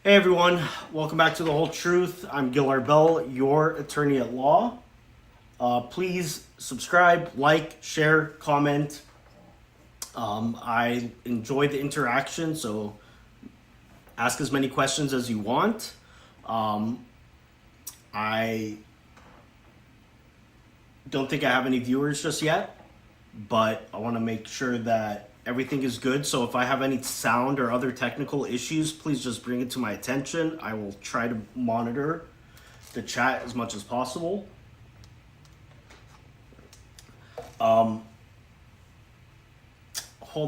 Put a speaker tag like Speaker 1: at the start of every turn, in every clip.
Speaker 1: Hey everyone, welcome back to The Whole Truth. I'm Gil Arbel, your attorney at law. Please subscribe, like, share, comment. I enjoy the interaction, so ask as many questions as you want. I don't think I have any viewers just yet, but I want to make sure that everything is good. So if I have any sound or other technical issues, please just bring it to my attention. I will try to monitor the chat as much as possible. Hold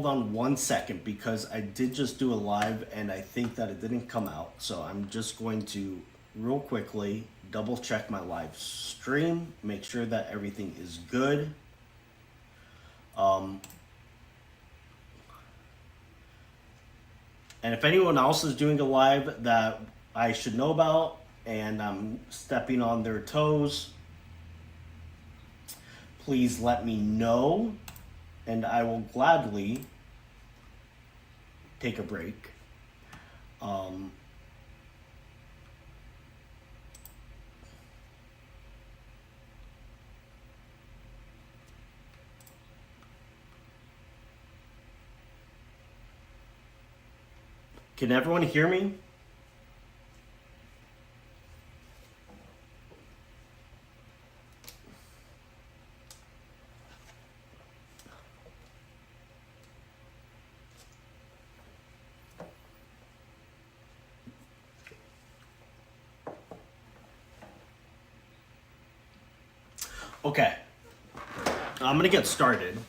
Speaker 1: on one second, because I did just do a live and I think that it didn't come out. So I'm just going to real quickly double check my live stream, make sure that everything is good. And if anyone else is doing a live that I should know about and I'm stepping on their toes, please let me know and I will gladly take a break. Can everyone hear me? Okay, I'm gonna get started.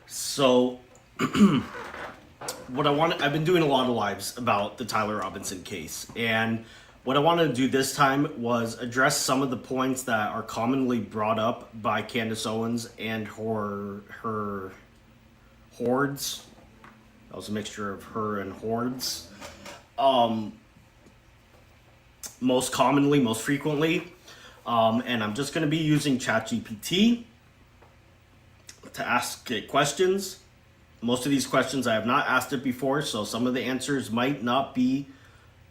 Speaker 1: So I've been doing a lot of lives about the Tyler Robinson case, and what I wanted to do this time was address some of the points that are commonly brought up by Candace Owens and her hordes. That was a mixture of her and hordes. Most commonly, most frequently. And I'm just going to be using Chatgpt to ask it questions. Most of these questions I have not asked it before, so some of the answers might not be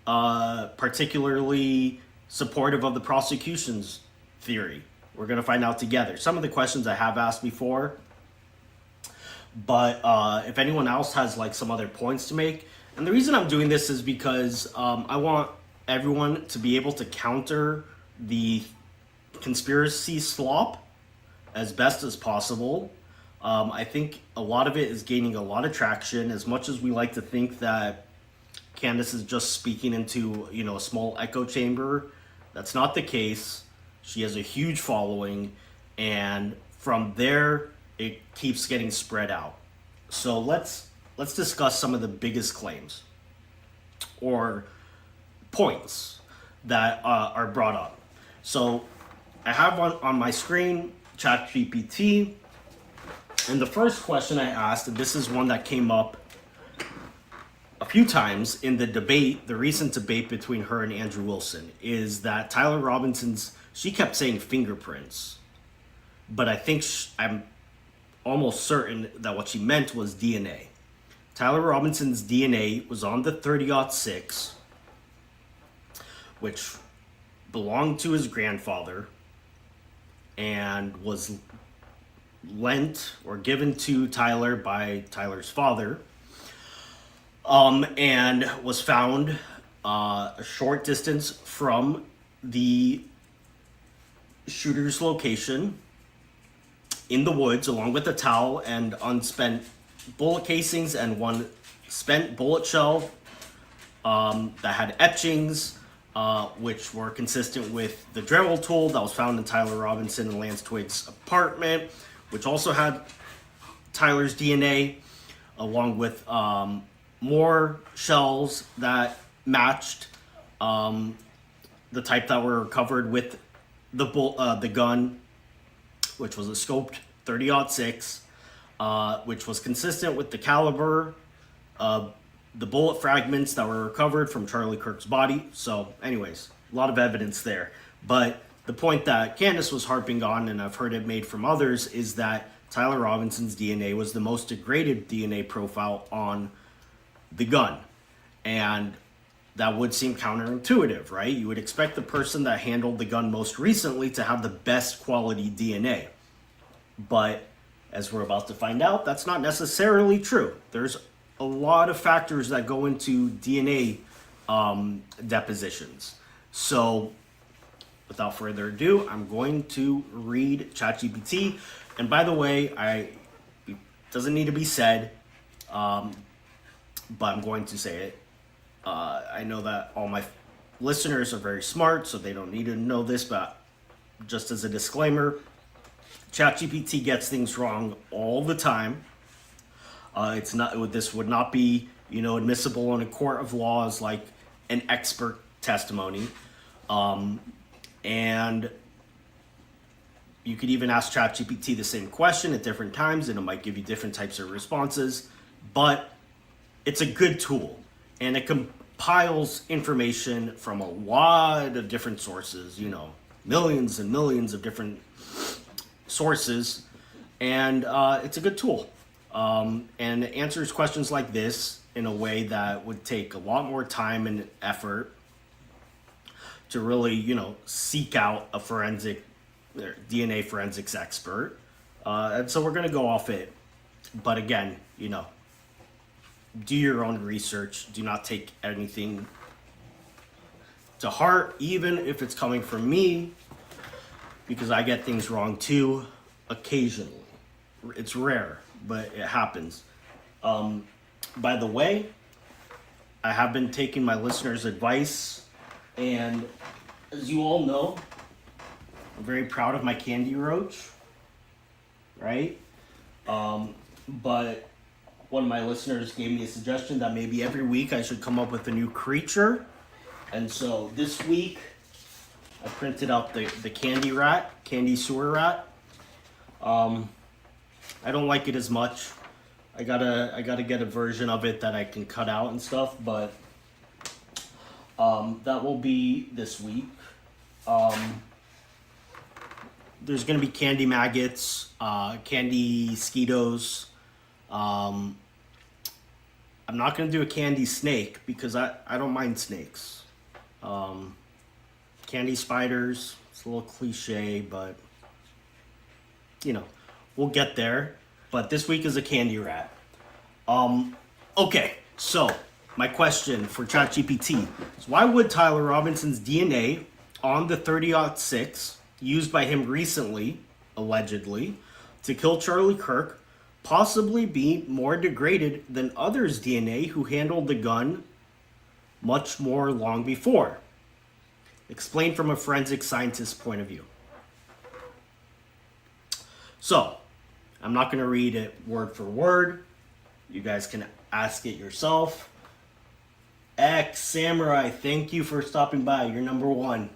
Speaker 1: particularly supportive of the prosecution's theory. We're going to find out together. Some of the questions I have asked before, but if anyone else has like some other points to make, and the reason I'm doing this is because I want everyone to be able to counter the conspiracy slop as best as possible. I think a lot of it is gaining a lot of traction. As much as we like to think that Candace is just speaking into, a small echo chamber, that's not the case. She has a huge following, and from there, it keeps getting spread out. So let's discuss some of the biggest claims or points that are brought up. So I have on my screen ChatGPT, and the first question I asked, and this is one that came up a few times in the recent debate between her and Andrew Wilson, is that Tyler Robinson's, she kept saying fingerprints, but I think I'm almost certain that what she meant was DNA. Tyler Robinson's DNA was on the 30-06, which belonged to his grandfather and was lent or given to Tyler by Tyler's father, and was found a short distance from the shooter's location in the woods, along with a towel and unspent bullet casings and one spent bullet shell that had etchings, which were consistent with the Dremel tool that was found in Tyler Robinson and Lance Twiggs' apartment, which also had Tyler's DNA, along with more shells that matched the type that were recovered with the gun, which was a scoped 30-06, which was consistent with the caliber of the bullet fragments that were recovered from Charlie Kirk's body. So anyways, a lot of evidence there. But the point that Candace was harping on, and I've heard it made from others, is that Tyler Robinson's DNA was the most degraded DNA profile on the gun. And that would seem counterintuitive, right? You would expect the person that handled the gun most recently to have the best quality DNA. But as we're about to find out, that's not necessarily true. There's a lot of factors that go into DNA depositions. So without further ado, I'm going to read Chatgpt. And by the way, it doesn't need to be said, but I'm going to say it. I know that all my listeners are very smart, so they don't need to know this, but just as a disclaimer, ChatGPT gets things wrong all the time. This would not be, admissible in a court of law as like an expert testimony. And you could even ask ChatGPT the same question at different times, and it might give you different types of responses. But it's a good tool, and it compiles information from a lot of different sources, millions and millions of different sources, and it's a good tool. And it answers questions like this in a way that would take a lot more time and effort to really, seek out a DNA forensics expert. And so we're going to go off it. But again, do your own research. Do not take anything to heart, even if it's coming from me, because I get things wrong too, occasionally. It's rare, but it happens. By the way, I have been taking my listeners' advice, and as you all know, I'm very proud of my candy roach, right? But one of my listeners gave me a suggestion that maybe every week I should come up with a new creature. And so this week, I printed out the candy sewer rat. I don't like it as much. I gotta get a version of it that I can cut out and stuff, but that will be this week. There's gonna be candy maggots, candy mosquitoes. I'm not gonna do a candy snake because I don't mind snakes. Candy spiders, it's a little cliche, but we'll get there. But this week is a candy rat. Okay, so my question for ChatGPT is, why would Tyler Robinson's DNA on the 30-06 used by him recently, allegedly, to kill Charlie Kirk possibly be more degraded than others' DNA who handled the gun much more long before? Explain from a forensic scientist's point of view. So, I'm not going to read it word for word. You guys can ask it yourself. X Samurai, thank you for stopping by. You're number one.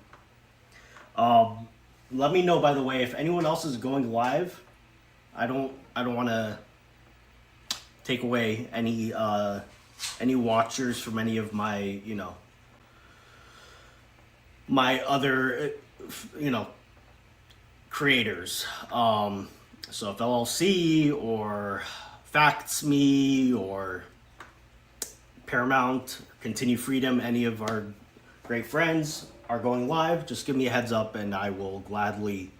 Speaker 1: Let me know, by the way, if anyone else is going live. I don't want to take away any watchers from any of my my other creators. So if LLC or Facts Me or Paramount, Continue Freedom, any of our great friends are going live, just give me a heads up and I will gladly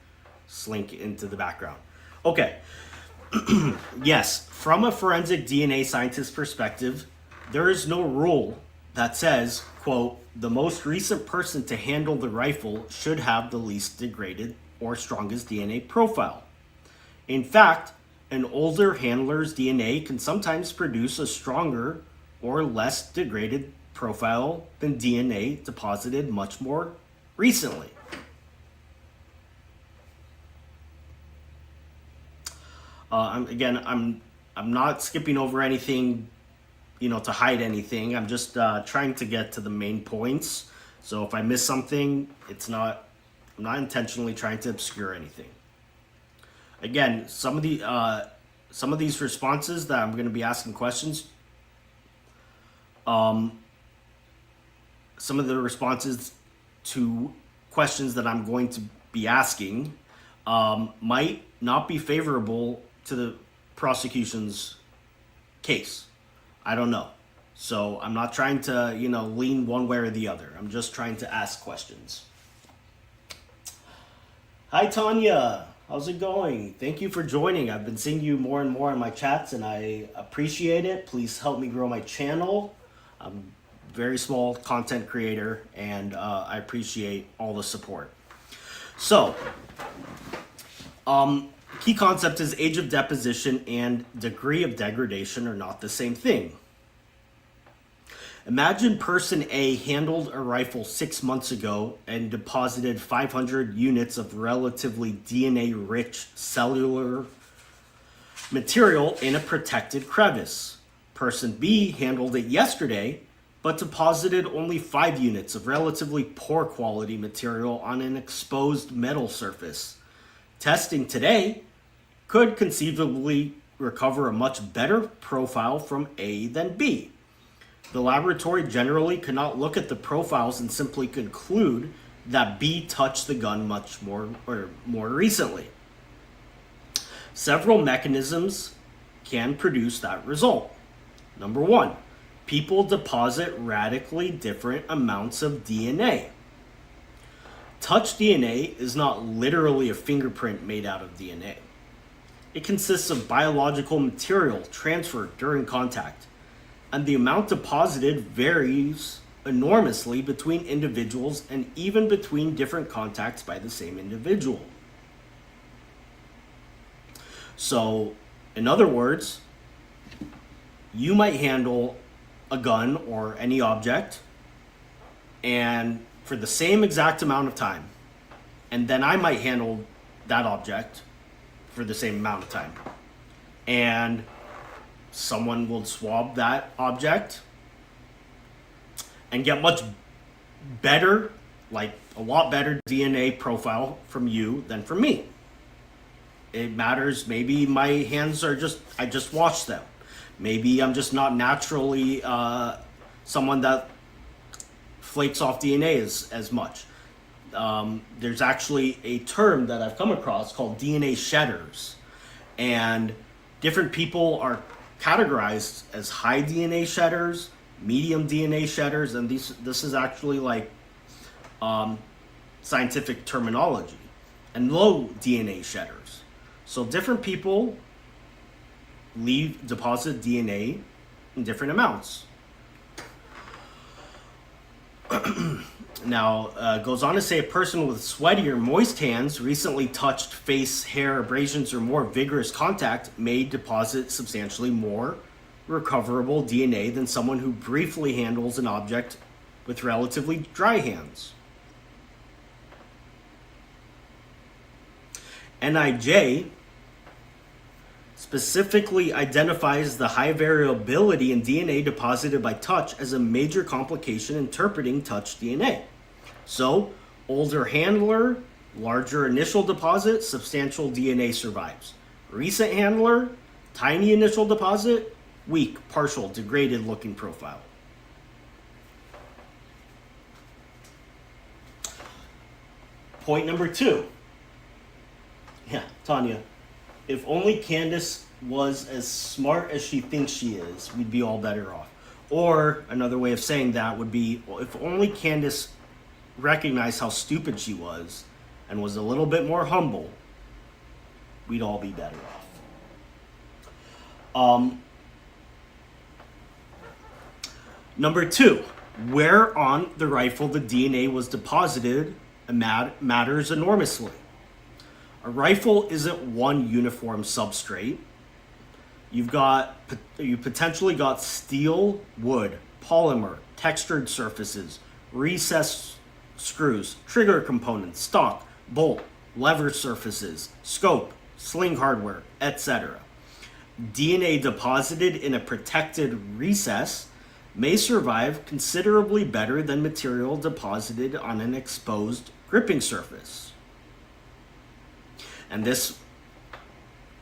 Speaker 1: slink into the background. Okay. Yes, from a forensic DNA scientist perspective, there is no rule that says, quote, the most recent person to handle the rifle should have the least degraded or strongest DNA profile. In fact, an older handler's DNA can sometimes produce a stronger or less degraded profile than DNA deposited much more recently. I'm not skipping over anything, to hide anything. I'm just trying to get to the main points. So if I miss something, I'm not intentionally trying to obscure anything. Again, some of these responses that I'm going to be asking questions, some of the responses to questions that I'm going to be asking might not be favorable to the prosecution's case. I don't know. So I'm not trying to, lean one way or the other. I'm just trying to ask questions. Hi, Tanya. How's it going? Thank you for joining. I've been seeing you more and more in my chats, and I appreciate it. Please help me grow my channel. I'm a very small content creator, and I appreciate all the support. So, key concept is age of deposition and degree of degradation are not the same thing. Imagine person A handled a rifle 6 months ago and deposited 500 units of relatively DNA-rich cellular material in a protected crevice. Person B handled it yesterday, but deposited only 5 units of relatively poor quality material on an exposed metal surface. Testing today could conceivably recover a much better profile from A than B. The laboratory generally cannot look at the profiles and simply conclude that B touched the gun much more recently. Several mechanisms can produce that result. Number one, people deposit radically different amounts of DNA. Touch DNA is not literally a fingerprint made out of DNA. It consists of biological material transferred during contact, and the amount deposited varies enormously between individuals and even between different contacts by the same individual. So, in other words, you might handle a gun or any object and for the same exact amount of time, and then I might handle that object for the same amount of time, and someone will swab that object and get much better, like a lot better DNA profile from you than from me. It matters. Maybe my hands are I just washed them. Maybe I'm just not naturally someone that flakes off DNA as much. There's actually a term that I've come across called DNA shedders, and different people are categorized as high DNA shedders, medium DNA shedders, and this is actually like scientific terminology, and low DNA shedders. So different people deposit DNA in different amounts. Now, goes on to say a person with sweaty or moist hands recently touched face, hair, abrasions, or more vigorous contact may deposit substantially more recoverable DNA than someone who briefly handles an object with relatively dry hands. NIJ specifically identifies the high variability in DNA deposited by touch as a major complication interpreting touch DNA. So, older handler, larger initial deposit, substantial DNA survives. Recent handler, tiny initial deposit, weak, partial, degraded looking profile. Point number 2. Yeah, Tanya. If only Candace was as smart as she thinks she is, we'd be all better off. Or another way of saying that would be, well, if only Candace recognized how stupid she was and was a little bit more humble, we'd all be better off. Number 2, where on the rifle the DNA was deposited matters enormously. A rifle isn't one uniform substrate. You potentially got steel, wood, polymer, textured surfaces, recessed screws, trigger components, stock, bolt, lever surfaces, scope, sling hardware, etc. DNA deposited in a protected recess may survive considerably better than material deposited on an exposed gripping surface. And this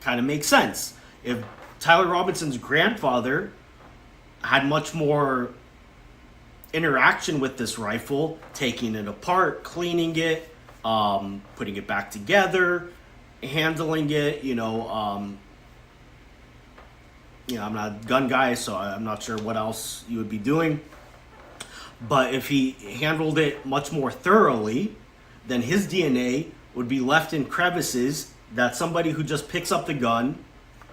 Speaker 1: kind of makes sense. If Tyler Robinson's grandfather had much more interaction with this rifle, taking it apart, cleaning it, putting it back together, handling it, I'm not a gun guy, so I'm not sure what else you would be doing. But if he handled it much more thoroughly, then his DNA would be left in crevices that somebody who just picks up the gun,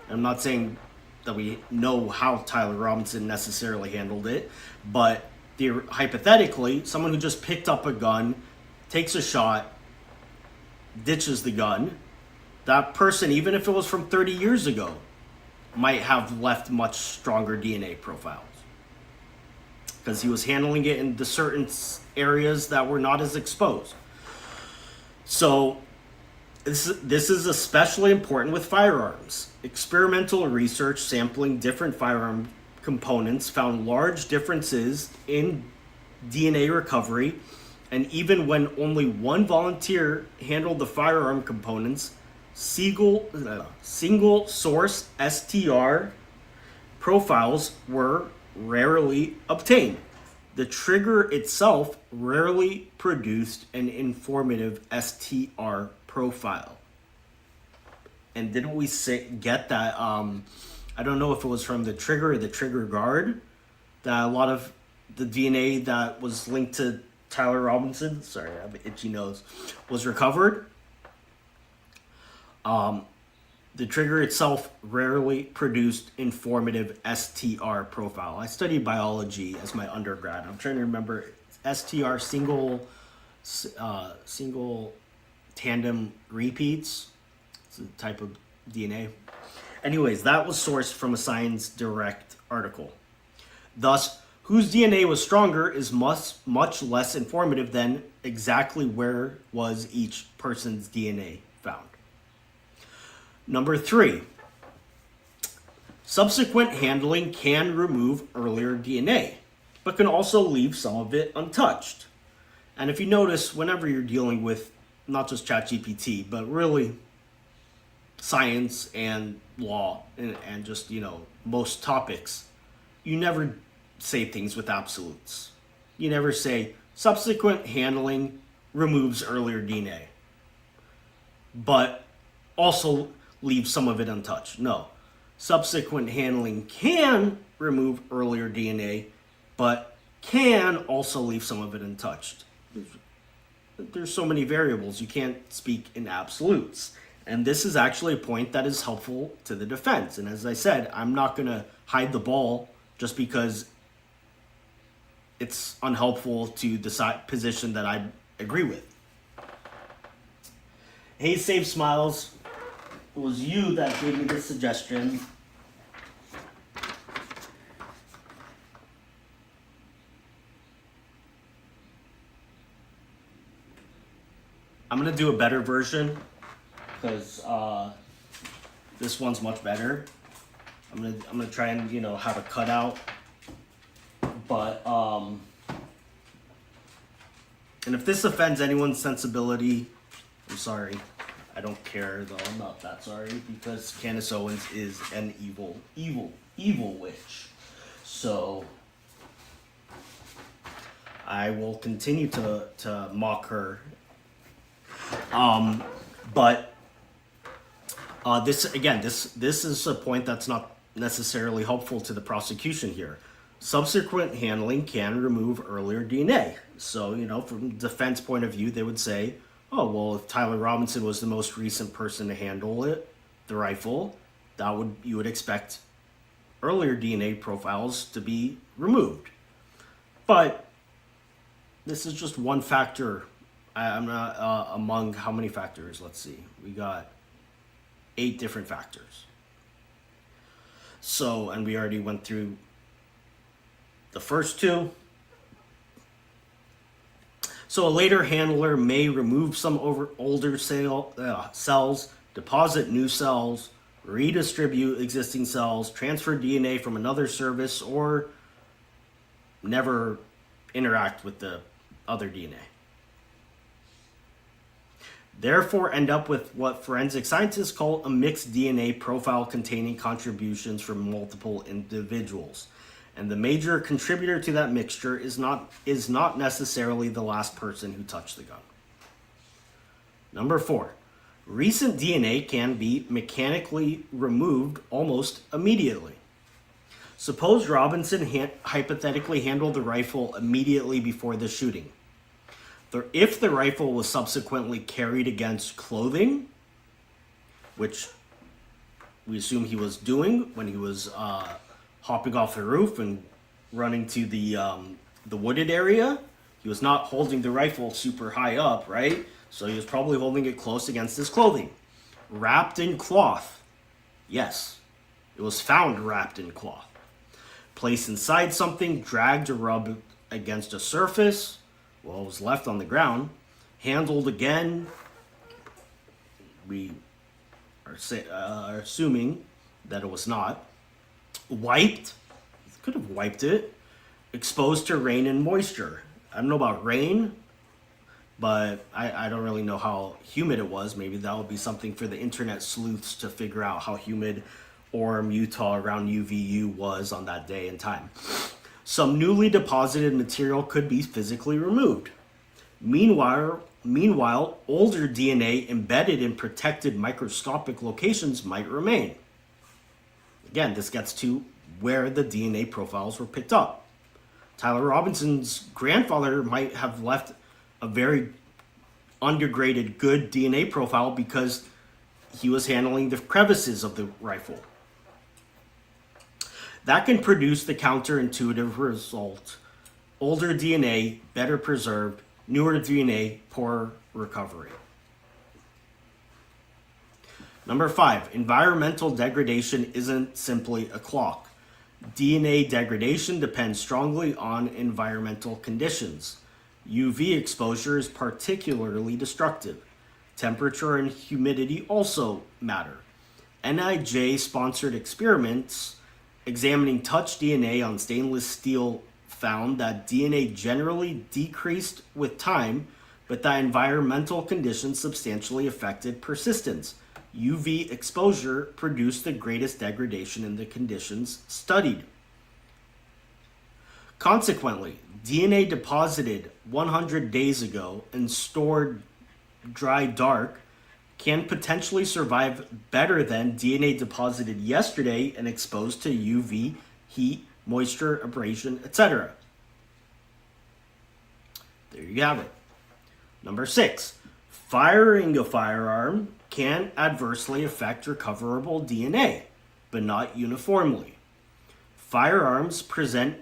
Speaker 1: I'm not saying that we know how Tyler Robinson necessarily handled it, but hypothetically, someone who just picked up a gun, takes a shot, ditches the gun, that person, even if it was from 30 years ago, might have left much stronger DNA profiles. Because he was handling it in the certain areas that were not as exposed. So this is especially important with firearms. Experimental research sampling different firearm components found large differences in DNA recovery, and even when only one volunteer handled the firearm components, single source STR profiles were rarely obtained. The trigger itself rarely produced an informative STR profile. And didn't we get that? I don't know if it was from the trigger or the trigger guard, that a lot of the DNA that was linked to Tyler Robinson, sorry, I have an itchy nose, was recovered. The trigger itself rarely produced informative STR profile. I studied biology as my undergrad. I'm trying to remember STR, single tandem repeats. It's a type of DNA. Anyways, that was sourced from a Science Direct article. Thus, whose DNA was stronger is much less informative than exactly where was each person's DNA found. Number 3, subsequent handling can remove earlier DNA, but can also leave some of it untouched. And if you notice, whenever you're dealing with not just Chatgpt, but really science and law and just, most topics, you never say things with absolutes. You never say subsequent handling removes earlier DNA, but also leave some of it untouched. No. Subsequent handling can remove earlier DNA, but can also leave some of it untouched. There's so many variables, you can't speak in absolutes. And this is actually a point that is helpful to the defense. And as I said, I'm not going to hide the ball just because it's unhelpful to the position that I agree with. Hey, Save Smiles. It was you that gave me this suggestion. I'm gonna do a better version because this one's much better. I'm gonna try and have a cutout, but and if this offends anyone's sensibility, I'm sorry. I don't care, though. I'm not that sorry, because Candace Owens is an evil, evil, evil witch. So I will continue to mock her. But this is a point that's not necessarily helpful to the prosecution here. Subsequent handling can remove earlier DNA. So, from the defense point of view, they would say, oh, well, if Tyler Robinson was the most recent person to handle it, the rifle, you would expect earlier DNA profiles to be removed. But this is just one factor. I'm not among how many factors? Let's see. We got 8 different factors. So, and we already went through the first 2. So a later handler may remove some older cells, deposit new cells, redistribute existing cells, transfer DNA from another service, or never interact with the other DNA. Therefore, end up with what forensic scientists call a mixed DNA profile containing contributions from multiple individuals. And the major contributor to that mixture is not necessarily the last person who touched the gun. Number 4, recent DNA can be mechanically removed almost immediately. Suppose Robinson hypothetically handled the rifle immediately before the shooting. If the rifle was subsequently carried against clothing, which we assume he was doing when he was hopping off the roof and running to the wooded area, he was not holding the rifle super high up, right? So he was probably holding it close against his clothing. Wrapped in cloth. Yes, it was found wrapped in cloth. Placed inside something, dragged or rubbed against a surface, well, it was left on the ground. Handled again, we are assuming that it was not. Wiped, could have wiped it. Exposed to rain and moisture. I don't know about rain, but I don't really know how humid it was. Maybe that would be something for the internet sleuths to figure out how humid Orem, Utah around UVU was on that day and time. Some newly deposited material could be physically removed. Meanwhile, older DNA embedded in protected microscopic locations might remain. Again, this gets to where the DNA profiles were picked up. Tyler Robinson's grandfather might have left a very undegraded good DNA profile because he was handling the crevices of the rifle. That can produce the counterintuitive result. Older DNA, better preserved. Newer DNA, poor recovery. Number 5, environmental degradation isn't simply a clock. DNA degradation depends strongly on environmental conditions. UV exposure is particularly destructive. Temperature and humidity also matter. NIJ-sponsored experiments examining touch DNA on stainless steel found that DNA generally decreased with time, but that environmental conditions substantially affected persistence. UV exposure produced the greatest degradation in the conditions studied. Consequently, DNA deposited 100 days ago and stored dry dark can potentially survive better than DNA deposited yesterday and exposed to UV, heat, moisture, abrasion, etc. There you have it. Number 6, firing a firearm can adversely affect recoverable DNA, but not uniformly. Firearms present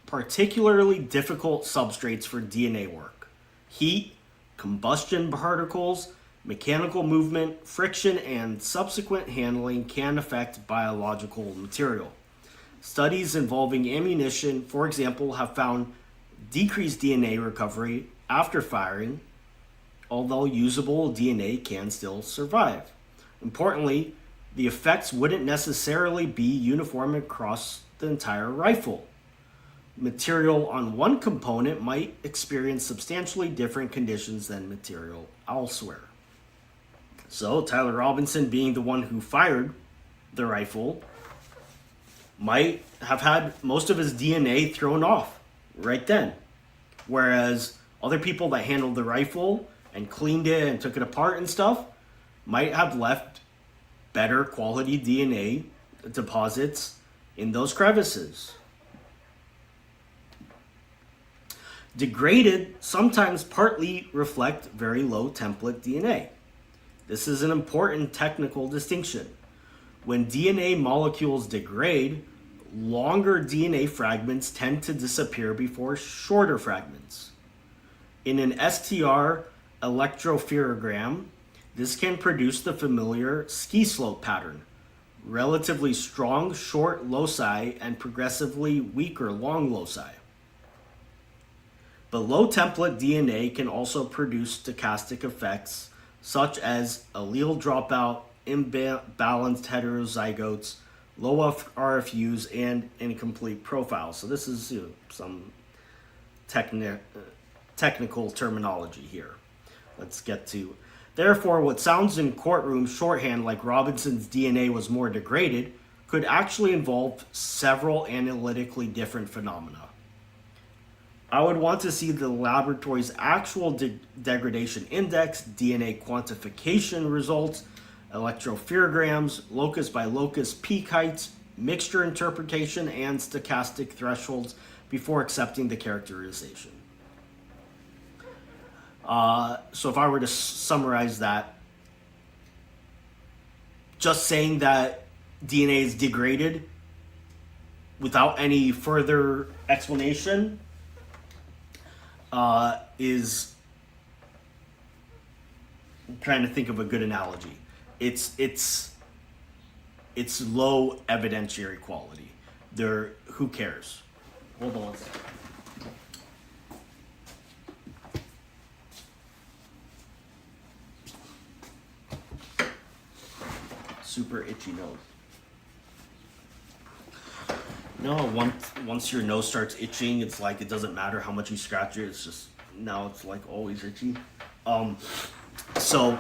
Speaker 1: particularly difficult substrates for DNA work. Heat, combustion particles, mechanical movement, friction, and subsequent handling can affect biological material. Studies involving ammunition, for example, have found decreased DNA recovery after firing, although usable DNA can still survive. Importantly, the effects wouldn't necessarily be uniform across the entire rifle. Material on one component might experience substantially different conditions than material elsewhere. So Tyler Robinson, being the one who fired the rifle, might have had most of his DNA thrown off right then. Whereas other people that handled the rifle and cleaned it and took it apart and stuff might have left better quality DNA deposits in those crevices. Degraded sometimes partly reflect very low template DNA. This is an important technical distinction. When DNA molecules degrade, longer DNA fragments tend to disappear before shorter fragments. In an STR electropherogram, this can produce the familiar ski slope pattern, relatively strong short loci and progressively weaker long loci. But low template DNA can also produce stochastic effects such as allele dropout, imbalanced heterozygotes, low RFUs, and incomplete profiles. So this is some technical terminology here. Let's get to. Therefore, what sounds in courtroom shorthand like Robinson's DNA was more degraded could actually involve several analytically different phenomena. I would want to see the laboratory's actual degradation index, DNA quantification results, electropherograms, locus by locus peak heights, mixture interpretation and stochastic thresholds before accepting the characterization. So if I were to summarize that, just saying that DNA is degraded without any further explanation is, I'm trying to think of a good analogy. It's low evidentiary quality. Who cares? Hold on one second. Super itchy nose. No, once your nose starts itching, it's like it doesn't matter how much you scratch it. It's just now it's like always itchy. So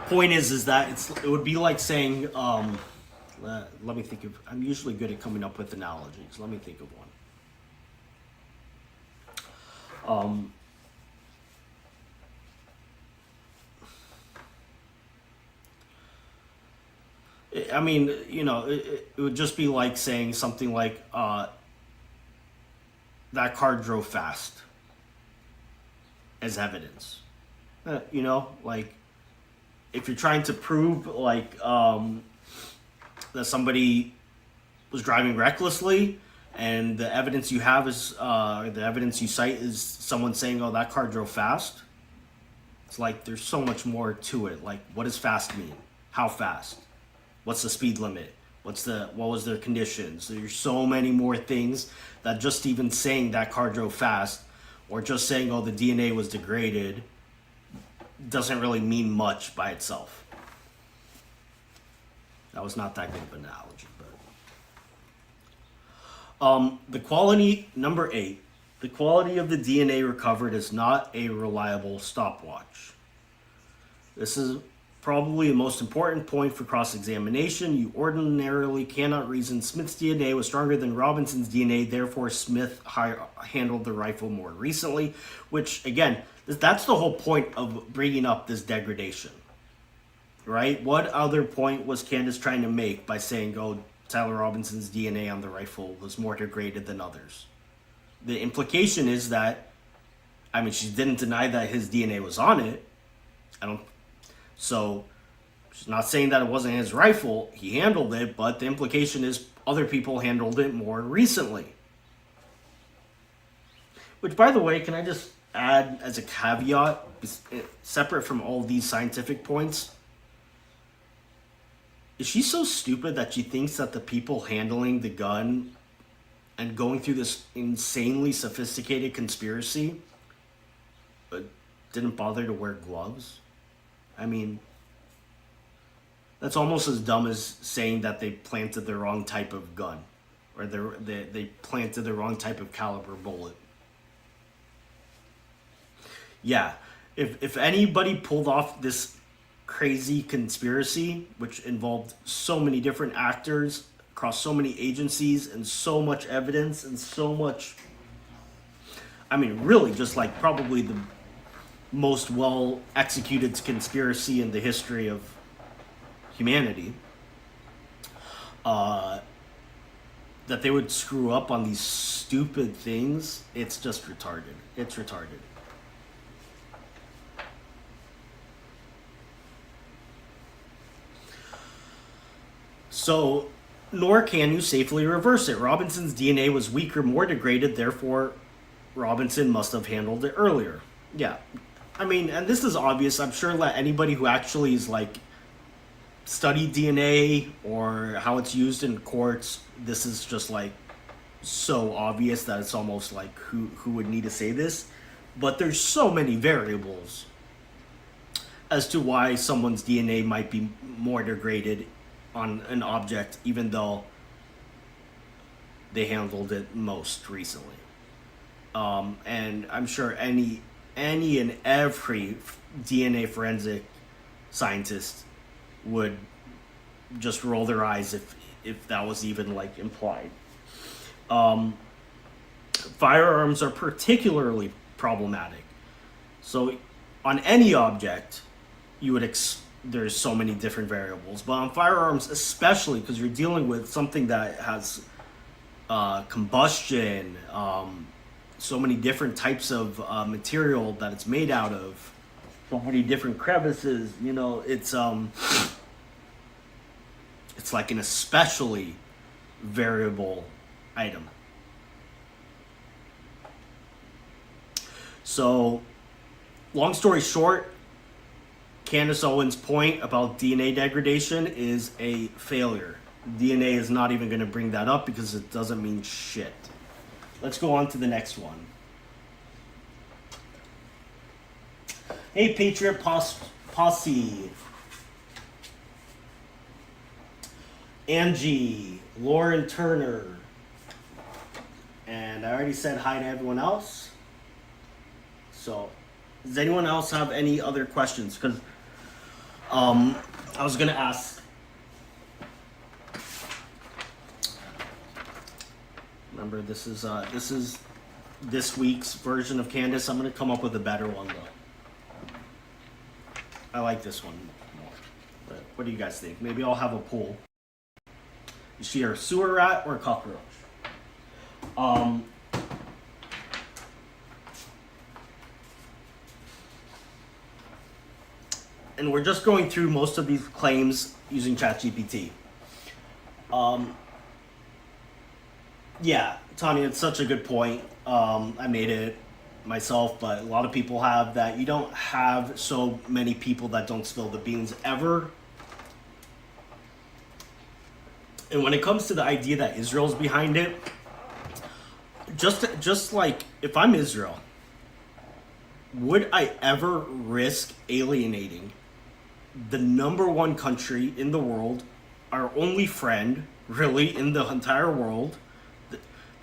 Speaker 1: point is that it would be like saying let me think of. I'm usually good at coming up with analogies. Let me think of one. I mean, it would just be like saying something like, that car drove fast as evidence. Like, if you're trying to prove, like, that somebody was driving recklessly, and the evidence you have is, the evidence you cite is someone saying, oh, that car drove fast. It's like, there's so much more to it. Like, what does fast mean? How fast? What's the speed limit? What was their conditions? There's so many more things that just even saying that car drove fast, or just saying, oh, the DNA was degraded, doesn't really mean much by itself. That was not that good of an analogy, but the quality, number 8, the quality of the DNA recovered is not a reliable stopwatch. This is probably the most important point for cross-examination. You ordinarily cannot reason Smith's DNA was stronger than Robinson's DNA, therefore Smith handled the rifle more recently, which, again, that's the whole point of bringing up this degradation, right? What other point was Candace trying to make by saying, oh, Tyler Robinson's DNA on the rifle was more degraded than others? The implication is that, I mean, she didn't deny that his DNA was on it. So she's not saying that it wasn't his rifle. He handled it, but the implication is other people handled it more recently. Which, by the way, can I just add as a caveat, separate from all these scientific points? Is she so stupid that she thinks that the people handling the gun and going through this insanely sophisticated conspiracy didn't bother to wear gloves? I mean, that's almost as dumb as saying that they planted the wrong type of gun, or they planted the wrong type of caliber bullet. Yeah, if anybody pulled off this crazy conspiracy, which involved so many different actors across so many agencies and so much evidence and so much, I mean, really just like probably the most well executed conspiracy in the history of humanity, that they would screw up on these stupid things, it's just retarded. It's retarded. So, nor can you safely reverse it. Robinson's DNA was weaker, more degraded, therefore Robinson must have handled it earlier. Yeah. I mean, and this is obvious. I'm sure that anybody who actually is like studied DNA or how it's used in courts, this is just like so obvious that it's almost like who would need to say this. But there's so many variables as to why someone's DNA might be more degraded on an object, even though they handled it most recently. And I'm sure any and every DNA forensic scientist would just roll their eyes if that was even like implied. Firearms are particularly problematic. So on any object, you would there's so many different variables. But on firearms, especially because you're dealing with something that has combustion, so many different types of material that it's made out of, so many different crevices. You know, it's like an especially variable item. So, long story short, Candace Owens' point about DNA degradation is a failure. DNA is not even going to bring that up because it doesn't mean shit. Let's go on to the next one. Hey, Patriot Posse. Angie, Lauren Turner. And I already said hi to everyone else. So, does anyone else have any other questions? Because I was going to ask. Remember, this is this week's version of Candace. I'm going to come up with a better one, though. I like this one more. But what do you guys think? Maybe I'll have a poll. Is she a sewer rat or a cockroach? And we're just going through most of these claims using Chatgpt. Yeah, Tanya, it's such a good point. I made it myself, but a lot of people have that. You don't have so many people that don't spill the beans ever. And when it comes to the idea that Israel's behind it, just like if I'm Israel, would I ever risk alienating the number one country in the world, our only friend, really, in the entire world,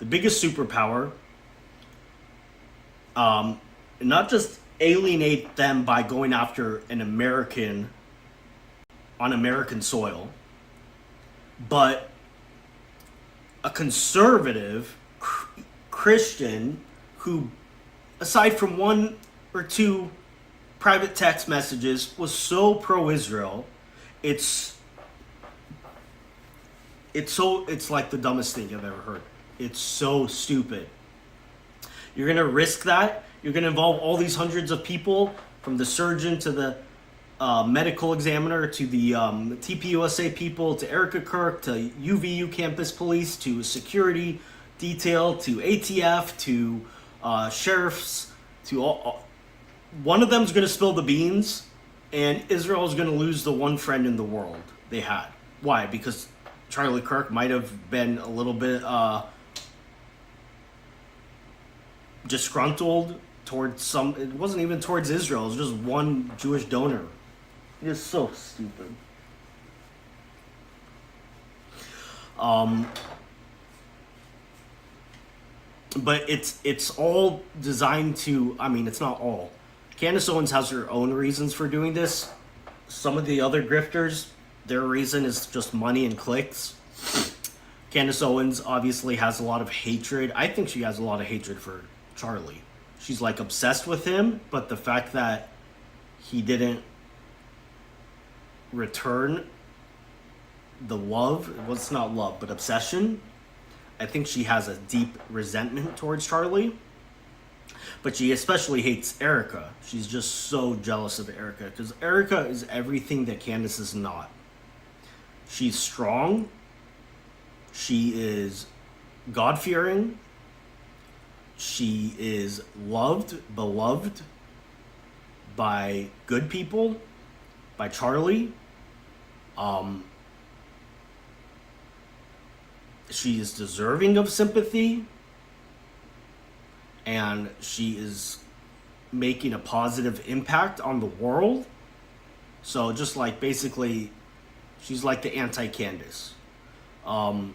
Speaker 1: the biggest superpower, not just alienate them by going after an American on American soil, but a conservative Christian who, aside from one or two private text messages, was so pro-Israel, it's like the dumbest thing I've ever heard. It's so stupid. You're gonna risk that. You're gonna involve all these hundreds of people, from the surgeon to the medical examiner to the TPUSA people to Erica Kirk to UVU campus police to security detail to ATF to sheriffs to all. One of them's going to spill the beans, and Israel is going to lose the one friend in the world they had. Why? Because Charlie Kirk might have been a little bit disgruntled towards some. It wasn't even towards Israel. It was just one Jewish donor. It is so stupid. But it's all designed to. I mean, it's not all. Candace Owens has her own reasons for doing this. Some of the other grifters, their reason is just money and clicks. Candace Owens obviously has a lot of hatred. I think she has a lot of hatred for Charlie. She's like obsessed with him, but the fact that he didn't return the love, well, it's not love, but obsession. I think she has a deep resentment towards Charlie. But she especially hates Erica. She's just so jealous of Erica because Erica is everything that Candace is not. She's strong. She is God-fearing. She is loved, beloved by good people, by Charlie. She is deserving of sympathy. And she is making a positive impact on the world. So just like basically, she's like the anti-Candace. So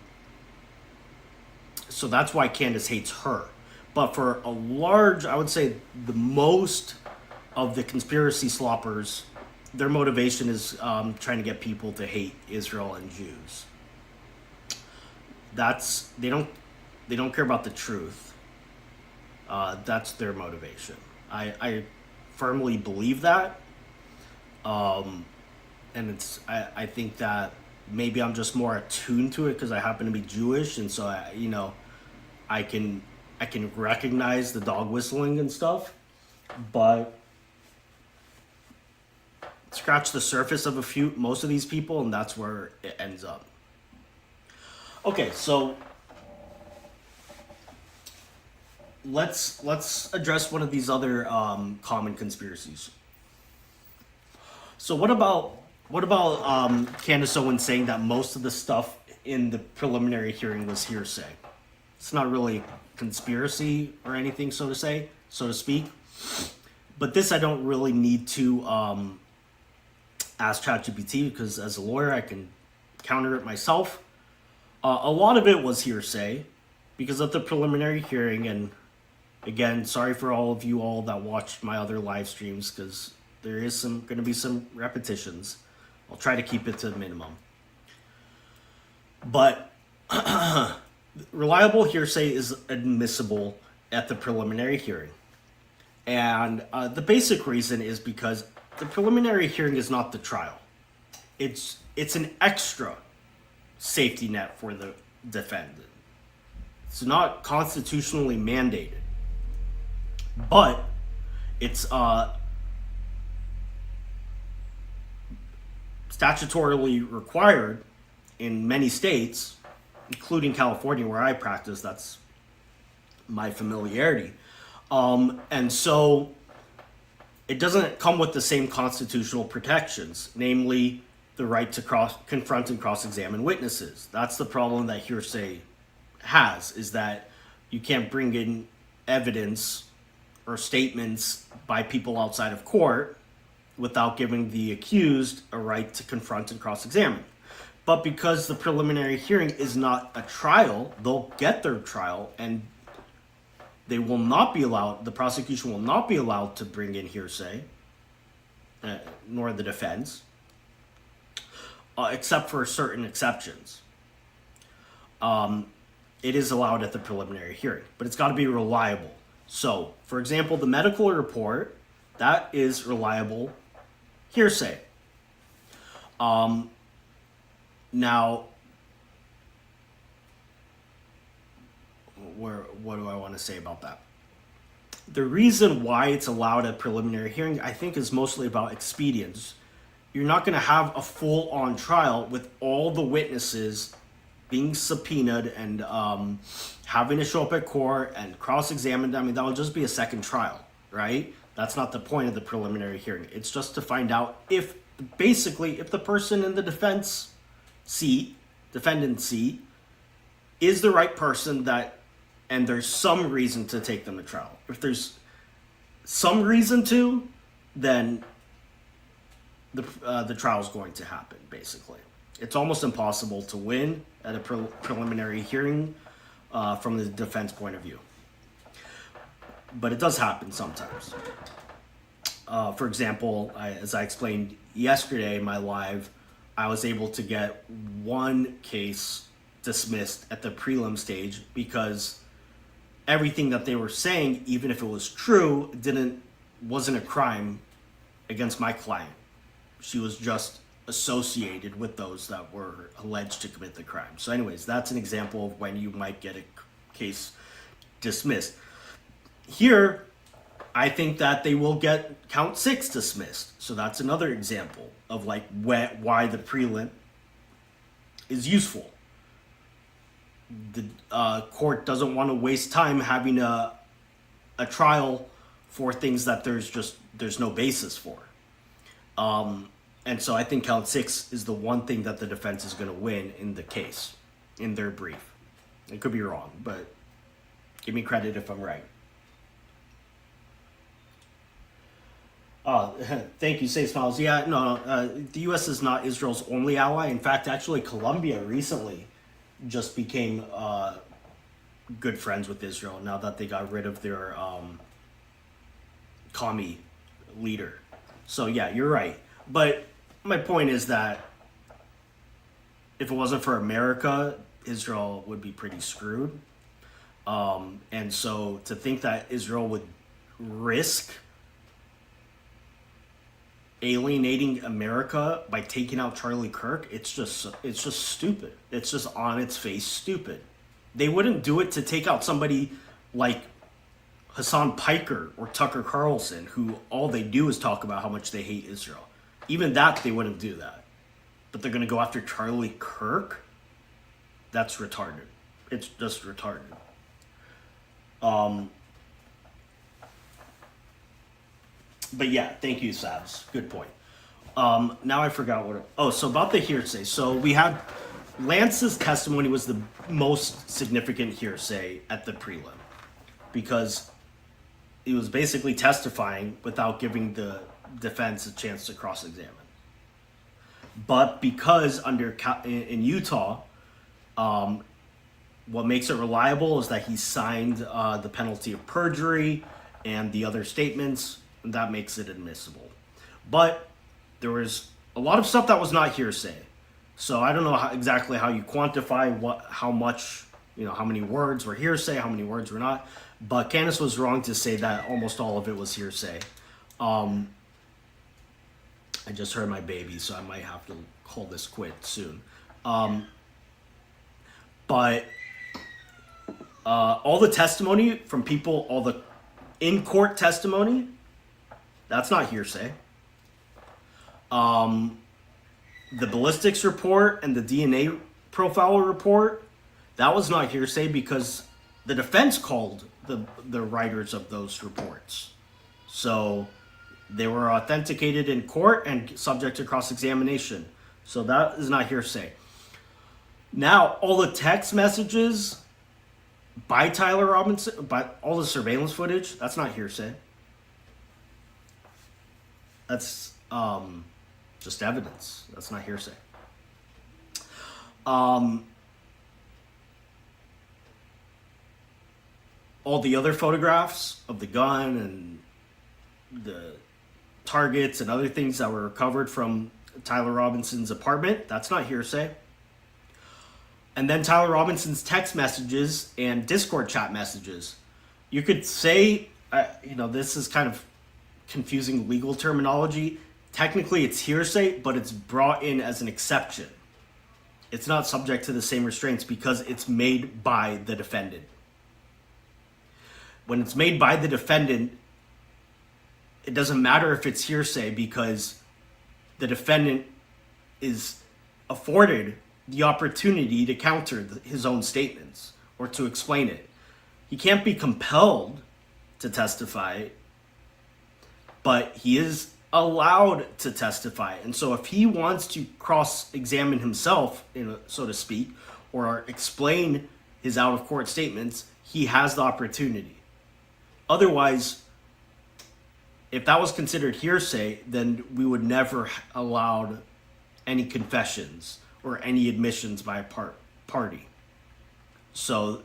Speaker 1: that's why Candace hates her. But for a large, I would say the most of the conspiracy sloppers, their motivation is trying to get people to hate Israel and Jews. They don't care about the truth. That's their motivation. I firmly believe that. and I think that maybe I'm just more attuned to it because I happen to be Jewish, and so I can I can recognize the dog whistling and stuff, but scratch the surface of most of these people, and that's where it ends up. Okay, so let's address one of these other common conspiracies. So what about Candace Owens saying that most of the stuff in the preliminary hearing was hearsay? It's not really conspiracy or anything, so to speak. But this I don't really need to ask ChatGPT because as a lawyer I can counter it myself. A lot of it was hearsay because of the preliminary hearing, and again, sorry for all of you all that watched my other live streams because there is going to be some repetitions. I'll try to keep it to the minimum. But reliable hearsay is admissible at the preliminary hearing. And the basic reason is because the preliminary hearing is not the trial. It's an extra safety net for the defendant. It's not constitutionally mandated, but it's statutorily required in many states, including California where I practice. That's my familiarity. And so it doesn't come with the same constitutional protections, namely the right to confront and cross-examine witnesses. That's the problem that hearsay has, is that you can't bring in evidence or statements by people outside of court without giving the accused a right to confront and cross-examine. But because the preliminary hearing is not a trial, they'll get their trial and they will not be allowed, the prosecution will not be allowed to bring in hearsay, nor the defense, except for certain exceptions. It is allowed at the preliminary hearing, but it's got to be reliable. So, for example, the medical report, that is reliable hearsay. Now, what do I want to say about that? The reason why it's allowed at preliminary hearing, I think, is mostly about expedience. You're not going to have a full-on trial with all the witnesses being subpoenaed and having to show up at court and cross-examined. I mean, that will just be a second trial, right? That's not the point of the preliminary hearing. It's just to find out if the person in the defendant seat is the right person and there's some reason to take them to trial. If there's some reason to, then the trial is going to happen, basically. It's almost impossible to win at a preliminary hearing from the defense point of view. But it does happen sometimes. For example, as I explained yesterday in my live, I was able to get one case dismissed at the prelim stage because everything that they were saying, even if it was true, wasn't a crime against my client. She was just associated with those that were alleged to commit the crime. So anyways, that's an example of when you might get a case dismissed. Here, I think that they will get count 6 dismissed. So that's another example of like why the prelim is useful. The court doesn't want to waste time having a trial for things that there's no basis for. And so I think count 6 is the one thing that the defense is going to win in the case, in their brief. It could be wrong, but give me credit if I'm right. Thank you, Safe Smiles. Yeah, no, the U.S. is not Israel's only ally. In fact, actually, Colombia recently just became good friends with Israel now that they got rid of their commie leader. So yeah, you're right. But my point is that if it wasn't for America, Israel would be pretty screwed. And so to think that Israel would risk alienating America by taking out Charlie Kirk, it's just stupid. It's just on its face stupid. They wouldn't do it to take out somebody like Hassan Piker or Tucker Carlson, who all they do is talk about how much they hate Israel. Even that, they wouldn't do that. But they're going to go after Charlie Kirk? That's retarded. It's just retarded. But yeah, thank you, Sabs. Good point. Now I forgot what... so about the hearsay. So we had... Lance's testimony was the most significant hearsay at the prelim. Because he was basically testifying without giving the defense a chance to cross-examine. But because in Utah, what makes it reliable is that he signed the penalty of perjury and the other statements, and that makes it admissible. But there was a lot of stuff that was not hearsay. So I don't know exactly how you quantify how much, how many words were hearsay, how many words were not. But Candace was wrong to say that almost all of it was hearsay. I just heard my baby, so I might have to call this quit soon. But all the testimony from people, all the in-court testimony, that's not hearsay. The ballistics report and the DNA profile report, that was not hearsay because the defense called the writers of those reports. So they were authenticated in court and subject to cross-examination. So that is not hearsay. Now, all the text messages by Tyler Robinson, by all the surveillance footage, that's not hearsay. That's just evidence. That's not hearsay. All the other photographs of the gun and the targets and other things that were recovered from Tyler Robinson's apartment, that's not hearsay. And then Tyler Robinson's text messages and Discord chat messages. You could say, this is kind of confusing legal terminology. Technically, it's hearsay, but it's brought in as an exception. It's not subject to the same restraints because it's made by the defendant. When it's made by the defendant, it doesn't matter if it's hearsay because the defendant is afforded the opportunity to counter his own statements or to explain it. He can't be compelled to testify, but he is allowed to testify. And so if he wants to cross-examine himself, so to speak, or explain his out-of-court statements, he has the opportunity. Otherwise, if that was considered hearsay, then we would never allowed any confessions or any admissions by a party. So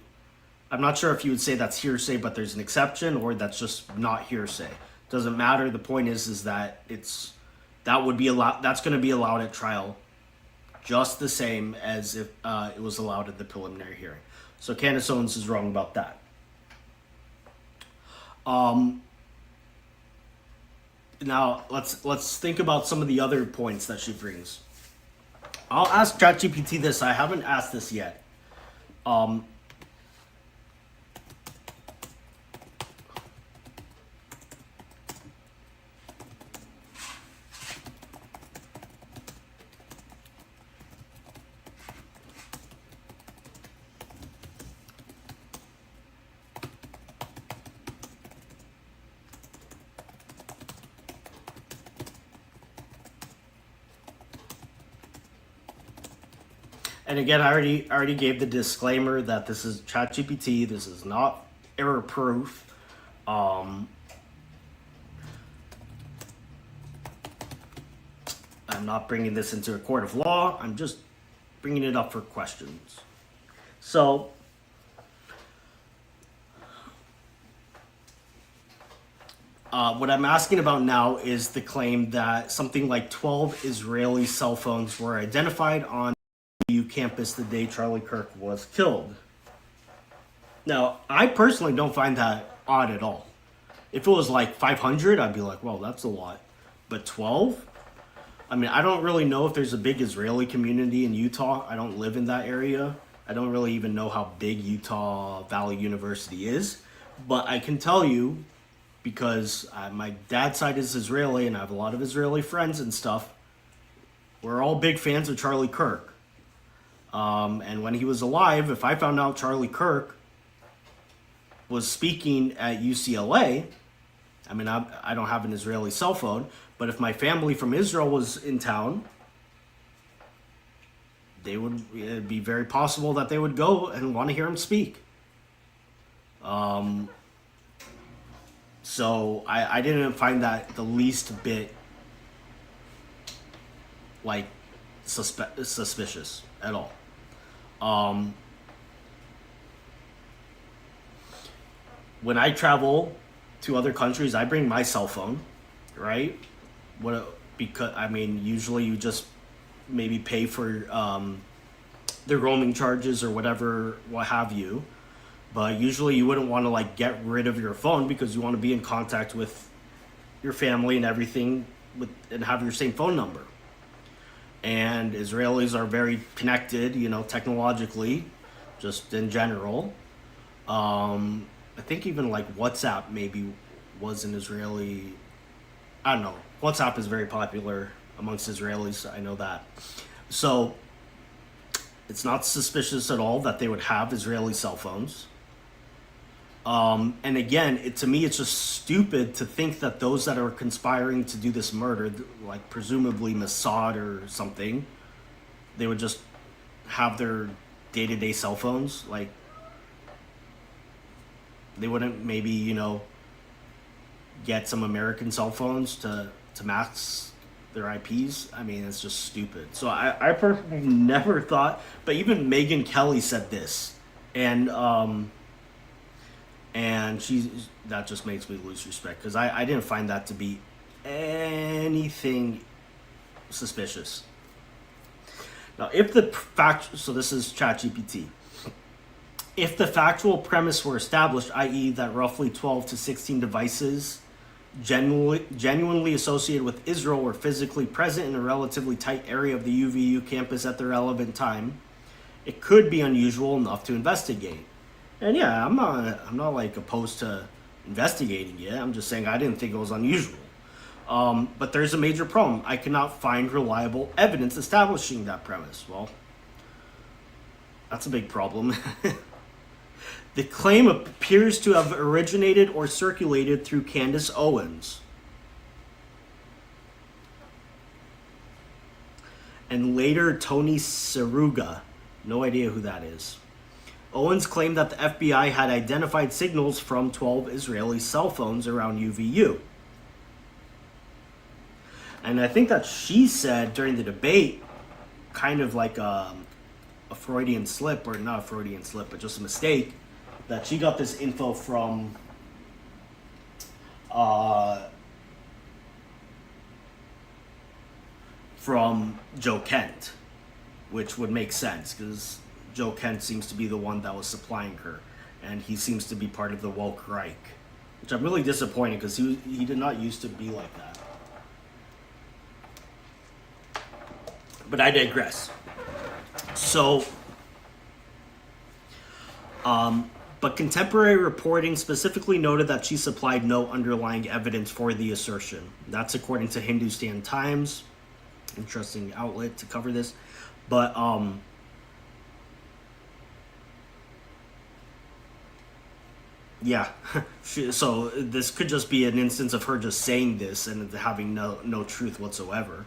Speaker 1: I'm not sure if you would say that's hearsay, but there's an exception, or that's just not hearsay. Doesn't matter. The point is that that would be allowed. That's going to be allowed at trial, just the same as if it was allowed at the preliminary hearing. So Candace Owens is wrong about that. Now let's think about some of the other points that she brings. I'll ask Chatgpt this. I haven't asked this yet. And again, I already gave the disclaimer that this is Chatgpt. This is not error proof. I'm not bringing this into a court of law. I'm just bringing it up for questions. So, what I'm asking about now is the claim that something like 12 Israeli cell phones were identified on campus the day Charlie Kirk was killed. Now, I personally don't find that odd at all. If it was like 500, I'd be like, well, that's a lot. But 12? I mean, I don't really know if there's a big Israeli community in Utah. I don't live in that area. I don't really even know how big Utah Valley University is. But I can tell you, because my dad's side is Israeli and I have a lot of Israeli friends and stuff, we're all big fans of Charlie Kirk. And when he was alive, if I found out Charlie Kirk was speaking at UCLA, I mean, I don't have an Israeli cell phone, but if my family from Israel was in town, it'd be very possible that they would go and want to hear him speak. So I didn't find that the least bit like suspicious at all. When I travel to other countries, I bring my cell phone, right? Because I mean, usually you just maybe pay for the roaming charges or whatever, what have you. But usually you wouldn't want to like get rid of your phone because you want to be in contact with your family and everything and have your same phone number. And Israelis are very connected, technologically, just in general. I think even like WhatsApp maybe was an Israeli. I don't know. WhatsApp is very popular amongst Israelis. I know that. So it's not suspicious at all that they would have Israeli cell phones. And again, to me, it's just stupid to think that those that are conspiring to do this murder, like presumably Mossad or something, they would just have their day-to-day cell phones. Like, they wouldn't maybe, get some American cell phones to max their IPs. I mean, it's just stupid. So I personally never thought, but even Megyn Kelly said this. And that just makes me lose respect because I didn't find that to be anything suspicious. Now, so this is Chatgpt. If the factual premise were established, i.e. that roughly 12 to 16 devices genuinely associated with Israel were physically present in a relatively tight area of the UVU campus at the relevant time, it could be unusual enough to investigate. And yeah, I'm not like opposed to investigating it. I'm just saying I didn't think it was unusual. But there's a major problem. I cannot find reliable evidence establishing that premise. Well, that's a big problem. The claim appears to have originated or circulated through Candace Owens and later Tony Seruga. No idea who that is. Owens claimed that the FBI had identified signals from 12 Israeli cell phones around UVU. And I think that she said during the debate, kind of like a Freudian slip, or not a Freudian slip, but just a mistake, that she got this info from Joe Kent, which would make sense because Joe Kent seems to be the one that was supplying her, and he seems to be part of the woke Reich, which I'm really disappointed because he did not used to be like that. But I digress. So, but contemporary reporting specifically noted that she supplied no underlying evidence for the assertion. That's according to Hindustan Times, interesting outlet to cover this. But yeah, so this could just be an instance of her just saying this and having no truth whatsoever.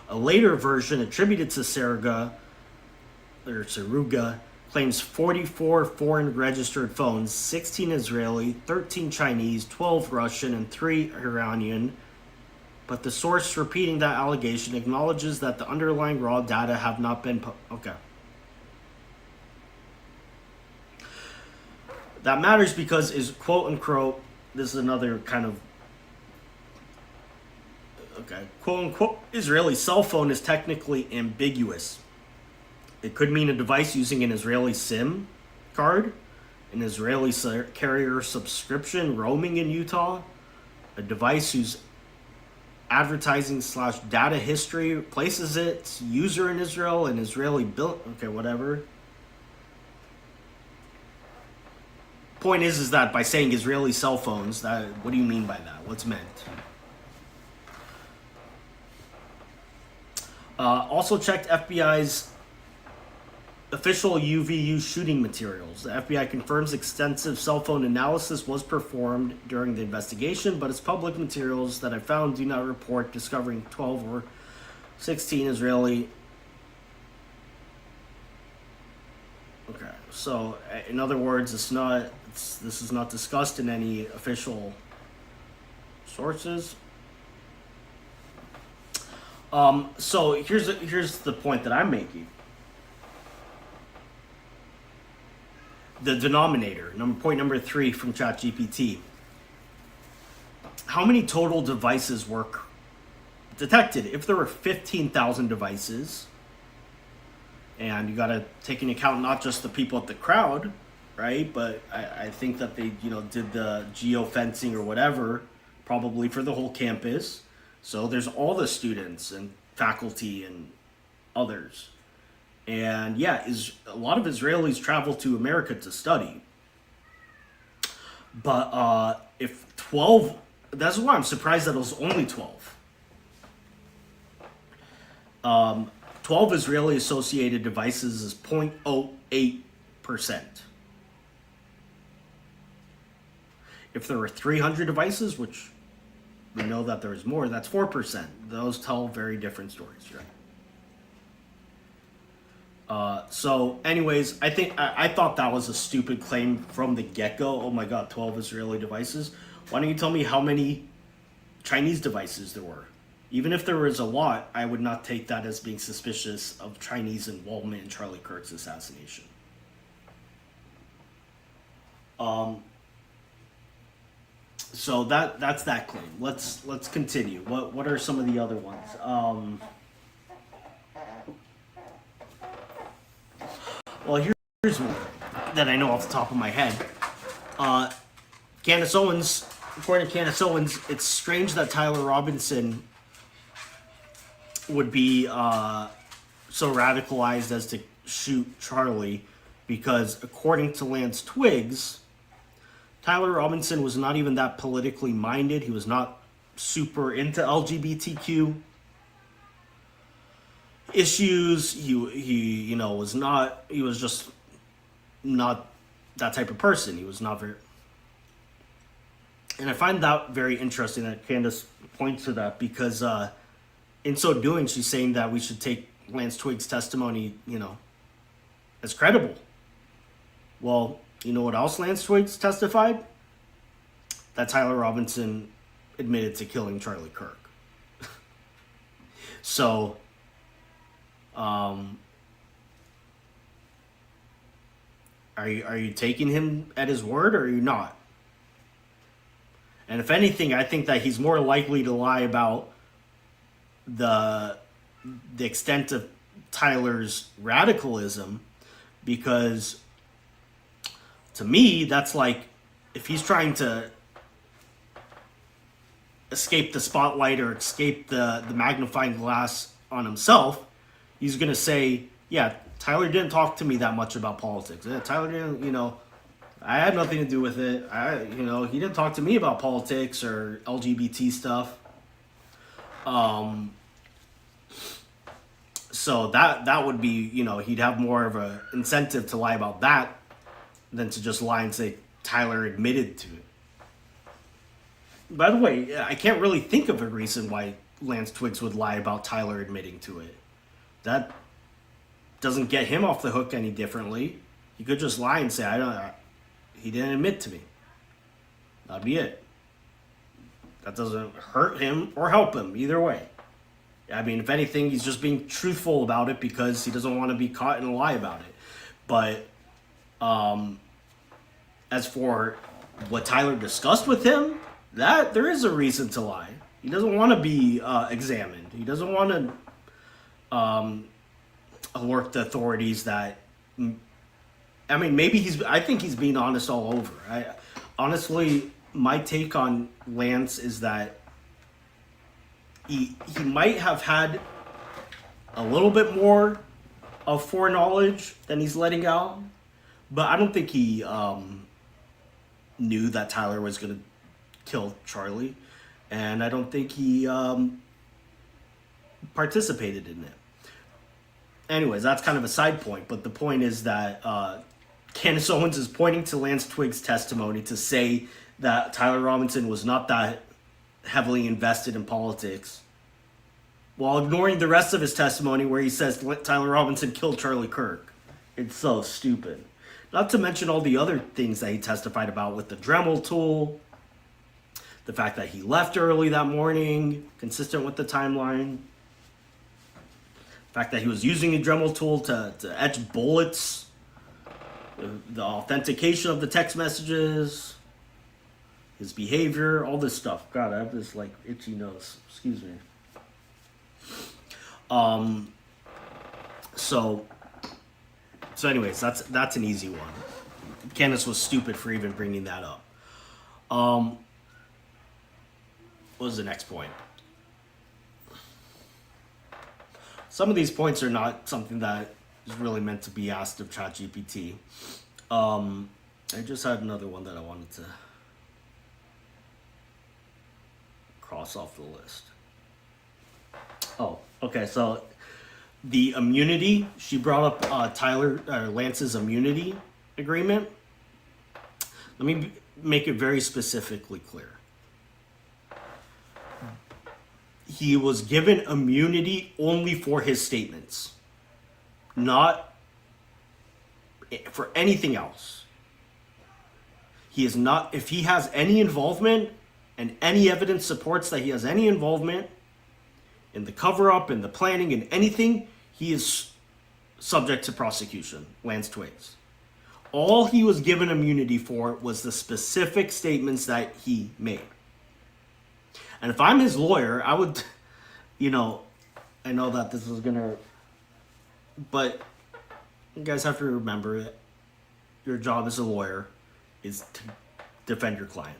Speaker 1: A later version attributed to Seruga claims 44 foreign registered phones, 16 Israeli, 13 Chinese, 12 Russian, and 3 Iranian. But the source repeating that allegation acknowledges that the underlying raw data have not been... Okay. That matters because is quote-unquote... This is another kind of... Okay. Quote-unquote Israeli cell phone is technically ambiguous. It could mean a device using an Israeli SIM card, an Israeli carrier subscription roaming in Utah, a device whose advertising slash data history, places its user in Israel and Israeli built. Okay, whatever. Point is that by saying Israeli cell phones, that what do you mean by that? What's meant? Also checked FBI's official UVU shooting materials. The FBI confirms extensive cell phone analysis was performed during the investigation, but its public materials that I found do not report discovering 12 or 16 Israeli. Okay, so in other words, this is not discussed in any official sources. So here's the point that I'm making. The denominator, point number 3 from Chatgpt. How many total devices were detected? If there were 15,000 devices, and you got to take into account not just the people at the crowd, right? But I think that they, did the geo-fencing or whatever, probably for the whole campus. So there's all the students and faculty and others. And yeah, a lot of Israelis travel to America to study. But if 12, that's why I'm surprised that it was only 12. 12 Israeli associated devices is 0.08%. If there were 300 devices, which we know that there's more, that's 4%. Those tell very different stories, right? So anyways, I thought that was a stupid claim from the get-go. Oh my god, 12 Israeli devices. Why don't you tell me how many Chinese devices there were? Even if there was a lot, I would not take that as being suspicious of Chinese involvement in Charlie Kirk's assassination. So that's that claim. Let's continue. What are some of the other ones? Well, here's one that I know off the top of my head. Candace Owens, according to Candace Owens, it's strange that Tyler Robinson would be so radicalized as to shoot Charlie, because according to Lance Twiggs, Tyler Robinson was not even that politically minded. He was not super into LGBTQ issues. He was not. He was just not that type of person. He was not very. And I find that very interesting that Candace points to that, because in so doing, she's saying that we should take Lance Twiggs' testimony, as credible. Well, you know what else Lance Twiggs testified? That Tyler Robinson admitted to killing Charlie Kirk. So, are you taking him at his word, or are you not? And if anything, I think that he's more likely to lie about the extent of Tyler's radicalism, because to me, that's like if he's trying to escape the spotlight or escape the magnifying glass on himself, he's going to say, yeah, Tyler didn't talk to me that much about politics. Yeah, Tyler didn't, I had nothing to do with it. He didn't talk to me about politics or LGBT stuff. So that would be, he'd have more of a incentive to lie about that than to just lie and say Tyler admitted to it. By the way, I can't really think of a reason why Lance Twiggs would lie about Tyler admitting to it. That doesn't get him off the hook any differently. He could just lie and say, he didn't admit to me. That'd be it. That doesn't hurt him or help him either way. I mean, if anything, he's just being truthful about it because he doesn't want to be caught in a lie about it. But as for what Tyler discussed with him, that there is a reason to lie. He doesn't want to be examined. He doesn't want to alert the authorities that. I mean, I think he's being honest all over. Honestly, my take on Lance is that he might have had a little bit more of foreknowledge than he's letting out, but I don't think he knew that Tyler was going to kill Charlie, and I don't think he participated in it. Anyways, that's kind of a side point, but the point is that Candace Owens is pointing to Lance Twiggs' testimony to say that Tyler Robinson was not that heavily invested in politics, while ignoring the rest of his testimony where he says Tyler Robinson killed Charlie Kirk. It's so stupid. Not to mention all the other things that he testified about with the Dremel tool, the fact that he left early that morning, consistent with the timeline, the fact that he was using a Dremel tool to etch bullets, the authentication of the text messages, his behavior, all this stuff. God, I have this like itchy nose. Excuse me. So anyways, that's an easy one. Candace was stupid for even bringing that up. What was the next point? Some of these points are not something that is really meant to be asked of Chatgpt. I just had another one that I wanted to cross off the list. Oh, okay, so the immunity, she brought up Lance's immunity agreement. Let me make it very specifically clear. He was given immunity only for his statements, not for anything else. He is not, if he has any involvement and any evidence supports that he has any involvement in the cover-up, in the planning, in anything, he is subject to prosecution, Lance Twiggs. All he was given immunity for was the specific statements that he made. And if I'm his lawyer, I would, I know that this is going to, but you guys have to remember that your job as a lawyer is to defend your client.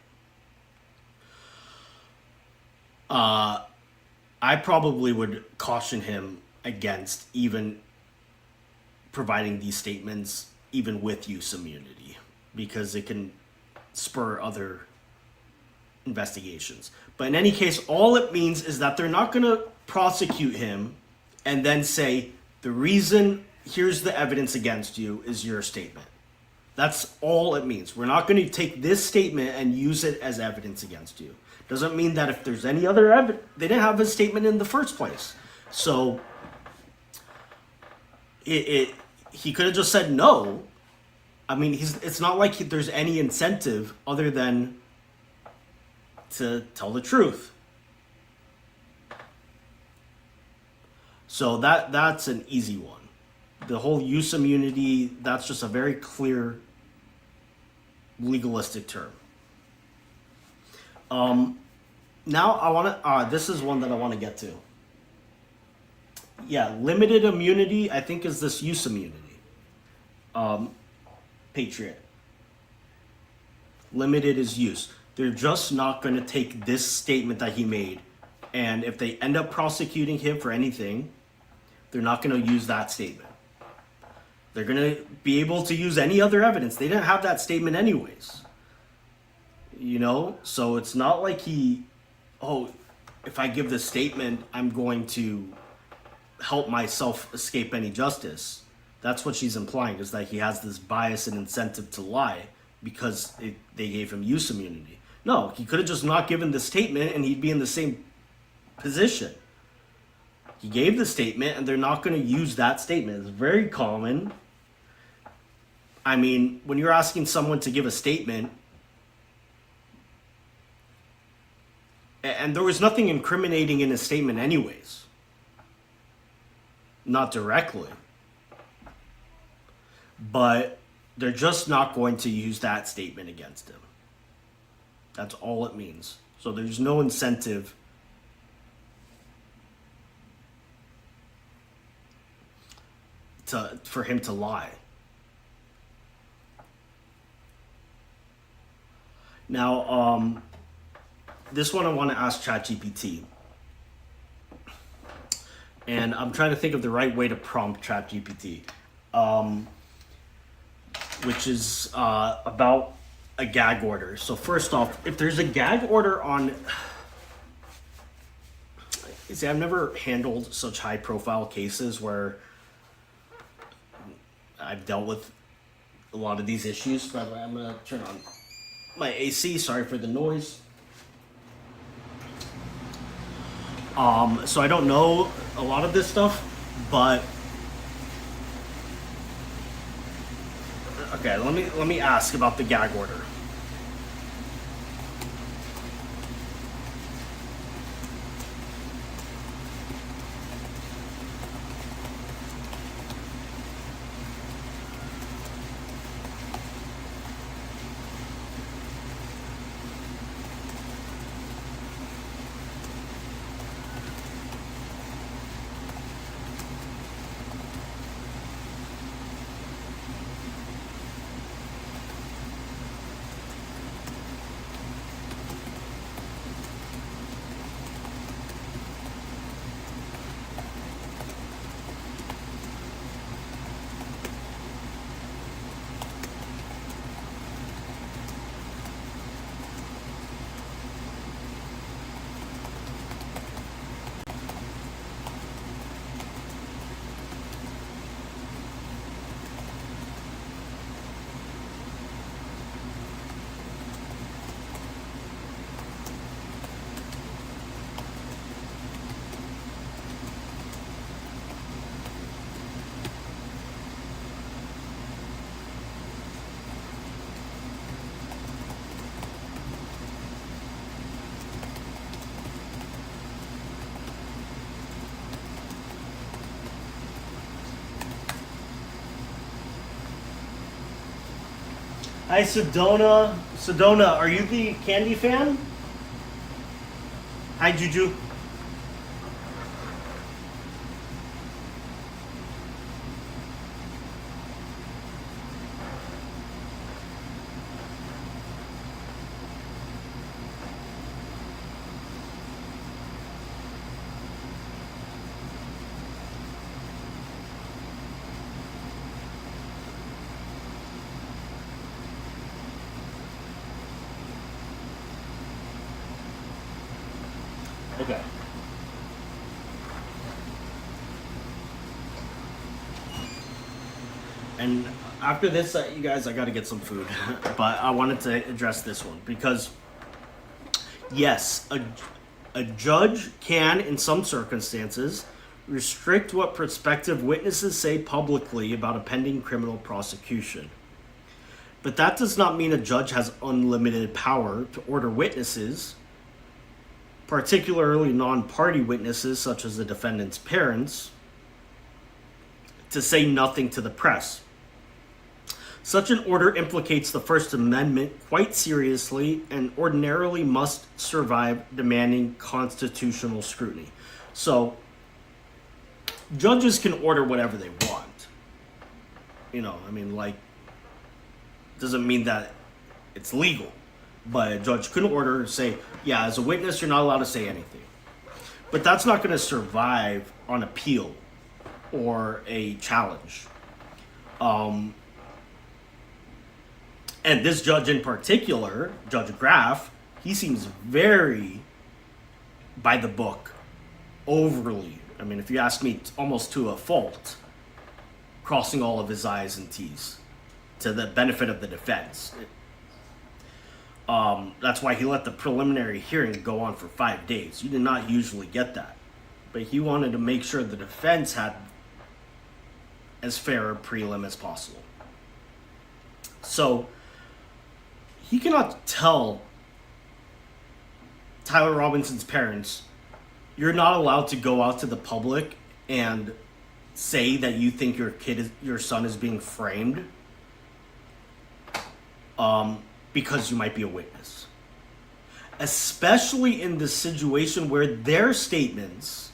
Speaker 1: I probably would caution him against even providing these statements, even with use immunity, because it can spur other investigations. But in any case, all it means is that they're not going to prosecute him and then say, the reason, here's the evidence against you, is your statement. That's all it means. We're not going to take this statement and use it as evidence against you. Doesn't mean that if there's any other evidence, they didn't have a statement in the first place. So he could have just said no. I mean, it's not like there's any incentive other than to tell the truth. So that's an easy one. The whole use immunity, that's just a very clear legalistic term. Now I want to, this is one that I want to get to. Yeah, limited immunity, I think, is this use immunity. Patriot. Limited is use. They're just not going to take this statement that he made, and if they end up prosecuting him for anything, they're not going to use that statement. They're going to be able to use any other evidence. They didn't have that statement anyways. So it's not like if I give this statement, I'm going to help myself escape any justice. That's what she's implying, is that he has this bias and incentive to lie because they gave him use immunity. No, he could have just not given the statement and he'd be in the same position. He gave the statement and they're not going to use that statement. It's very common. I mean, when you're asking someone to give a statement, and there was nothing incriminating in his statement anyways. Not directly. But they're just not going to use that statement against him. That's all it means. So there's no incentive for him to lie. Now, this one I want to ask ChatGPT. and I'm trying to think of the right way to prompt ChatGPT, which is about a gag order. So first off, if there's a gag order on, see, I've never handled such high-profile cases where I've dealt with a lot of these issues. By the way, I'm gonna turn on my AC. Sorry for the noise. So I don't know a lot of this stuff, but okay, let me ask about the gag order. Hi, Sedona. Sedona, are you the Candy fan? Hi, Juju. Okay. And after this, you guys, I got to get some food. But I wanted to address this one because, yes, a judge can, in some circumstances, restrict what prospective witnesses say publicly about a pending criminal prosecution. But that does not mean a judge has unlimited power to order witnesses, particularly non-party witnesses such as the defendant's parents, to say nothing to the press. Such an order implicates the First Amendment quite seriously and ordinarily must survive demanding constitutional scrutiny. So, judges can order whatever they want. You know, I mean, like, doesn't mean that it's legal. But a judge couldn't order, say, yeah, as a witness, you're not allowed to say anything. But that's not going to survive on appeal or a challenge. And this judge in particular, Judge Graff, he seems very by the book, overly. I mean, if you ask me, almost to a fault, crossing all of his I's and T's to the benefit of the defense. That's why he let the preliminary hearing go on for 5 days. You did not usually get that. But he wanted to make sure the defense had as fair a prelim as possible. So, he cannot tell Tyler Robinson's parents, you're not allowed to go out to the public and say that you think your son is being framed because you might be a witness. Especially in this situation where their statements,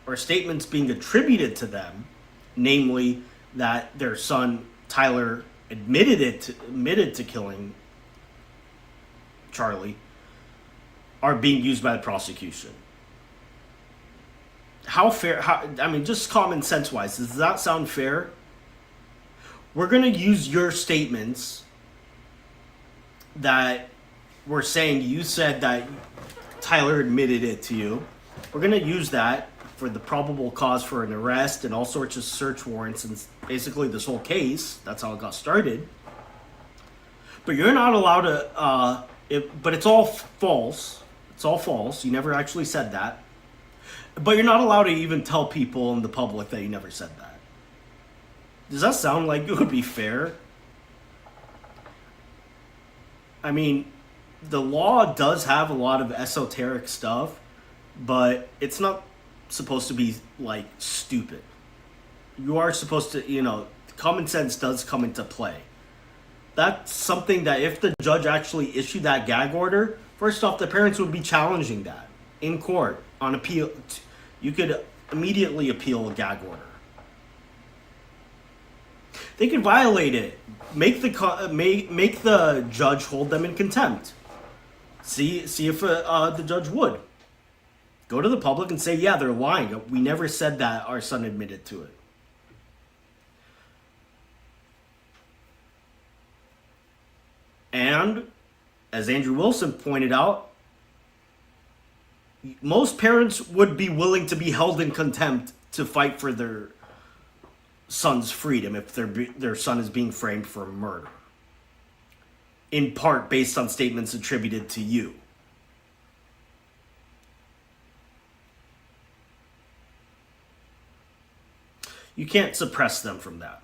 Speaker 1: or statements being attributed to them, namely that their son Tyler admitted to killing Charlie, are being used by the prosecution. how fair? I mean, just common sense wise, does that sound fair? We're gonna use your statements that we're saying you said that Tyler admitted it to you. We're gonna use that for the probable cause for an arrest and all sorts of search warrants and basically this whole case. That's how it got started. But you're not allowed to. But it's all false. It's all false. You never actually said that. But you're not allowed to even tell people in the public that you never said that. Does that sound like it would be fair? I mean, the law does have a lot of esoteric stuff, but it's not supposed to be like stupid. You are supposed to, common sense does come into play. That's something that if the judge actually issued that gag order, first off, the parents would be challenging that in court on appeal. You could immediately appeal a gag order. They could violate it. Make the judge hold them in contempt. See if the judge would. Go to the public and say, yeah, they're lying. We never said that our son admitted to it. And, as Andrew Wilson pointed out, most parents would be willing to be held in contempt to fight for their son's freedom if their son is being framed for murder. In part based on statements attributed to you. You can't suppress them from that.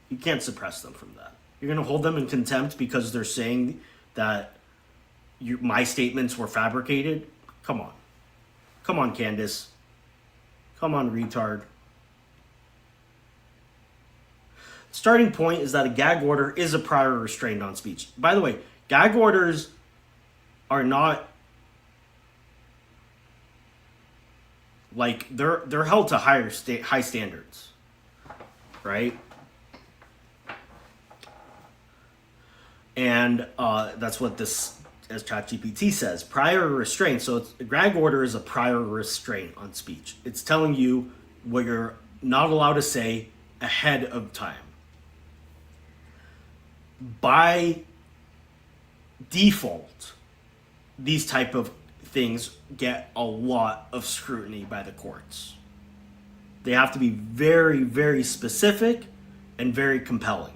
Speaker 1: You can't suppress them from that. You're going to hold them in contempt because they're saying that my statements were fabricated? Come on. Come on, Candace. Come on, retard. Starting point is that a gag order is a prior restraint on speech. By the way, gag orders are not like they're held to high standards, right? And that's what this, as Chatgpt says, prior restraint. So a gag order is a prior restraint on speech. It's telling you what you're not allowed to say ahead of time. By default, these type of things get a lot of scrutiny by the courts. They have to be very, very specific and very compelling.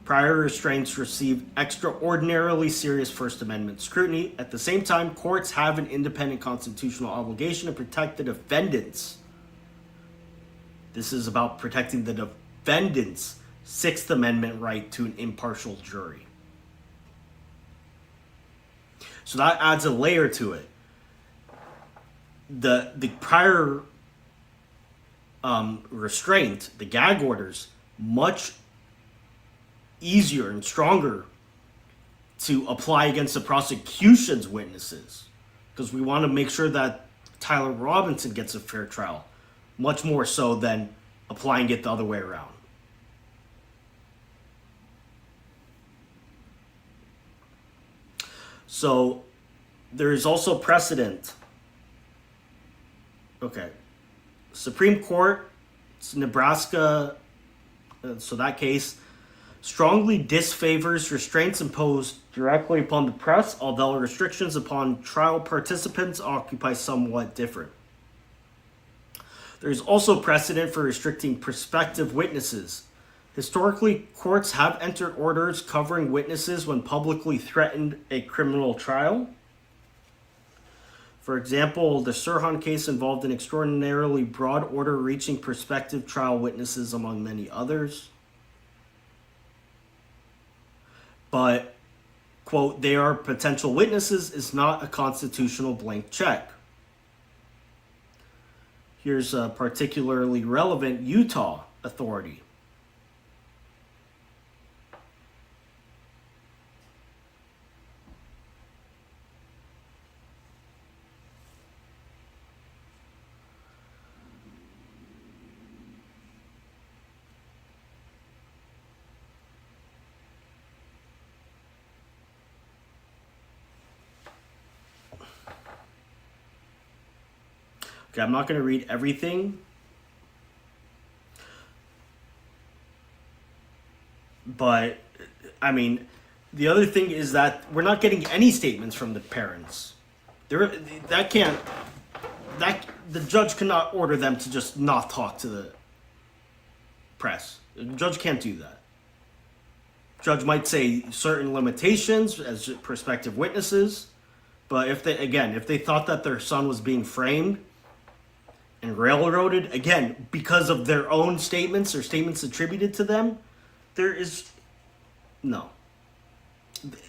Speaker 1: Prior restraints receive extraordinarily serious First Amendment scrutiny. At the same time, courts have an independent constitutional obligation to protect the defendants. This is about protecting the defendants' Sixth Amendment right to an impartial jury. So that adds a layer to it. The prior restraint, the gag orders, much easier and stronger to apply against the prosecution's witnesses, because we want to make sure that Tyler Robinson gets a fair trial, much more so than applying it the other way around. So there is also precedent. Okay. Supreme Court, it's Nebraska, so that case strongly disfavors restraints imposed directly upon the press, although restrictions upon trial participants occupy somewhat different. There is also precedent for restricting prospective witnesses. Historically, courts have entered orders covering witnesses when publicly threatened a criminal trial. For example, the Sirhan case involved an extraordinarily broad order reaching prospective trial witnesses, among many others. But, quote, they are potential witnesses is not a constitutional blank check. Here's a particularly relevant Utah authority. Okay, I'm not going to read everything. But, I mean, the other thing is that we're not getting any statements from the parents. That can't... The judge cannot order them to just not talk to the press. The judge can't do that. Judge might say certain limitations as prospective witnesses, but if they thought that their son was being framed and railroaded, again, because of their own statements or statements attributed to them, there is no.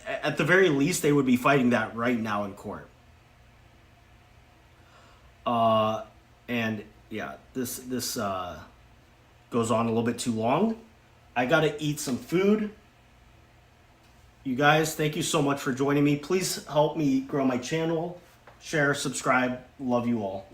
Speaker 1: At the very least, they would be fighting that right now in court. And yeah, this goes on a little bit too long. I gotta eat some food. You guys, thank you so much for joining me. Please help me grow my channel. Share, subscribe. Love you all.